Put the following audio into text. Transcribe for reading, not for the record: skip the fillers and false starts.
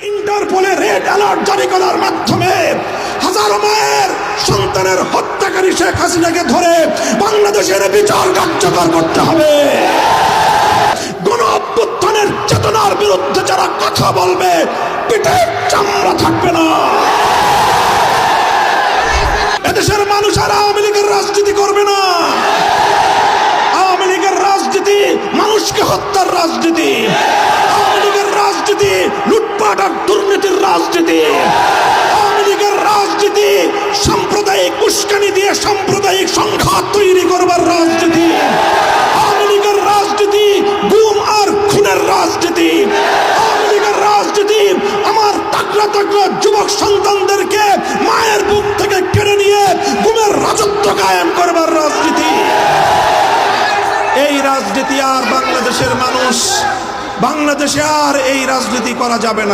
ইন্টারপোলে red alert জারি করার মাধ্যমে হাজারো মায়ের সন্তানের হত্যাকারী শেখ হাসিনাকে ধরে বাংলাদেশের বিচার কার্যকর করতে হবে। গণ অভ্যুত্থানের চেতনার বিরুদ্ধে যারা কথা বলবে পিঠের চামড়া থাকবে না। এদেশের মানুষ আর আওয়ামী লীগের রাজনীতি করবে না। আওয়ামী লীগের রাজনীতি মানুষকে হত্যার রাজনীতি, আওয়ামী লীগের রাজনীতি লুটপাট আর দুর্নীতির রাজনীতি, আওয়ামী লীগের রাজনীতি সাম্প্রদায়িক উস্কানি দিয়ে সাম্প্রদায়িক সংঘাত তৈরি করবার রাজনীতি, আওয়ামী লীগের রাজনীতি গুম আর খুনের রাজনীতি, আওয়ামী লীগের রাজনীতি আমার তাগড়া তাগড়া যুবক সন্তানদেরকে মায়ের বুক থেকে কেড়ে নিয়ে গুমের রাজত্ব কায়েম করবার রাজনীতি। এই রাজনীতি আর বাংলাদেশের মানুষ, বাংলাদেশে আর এই রাজনীতি করা যাবে না।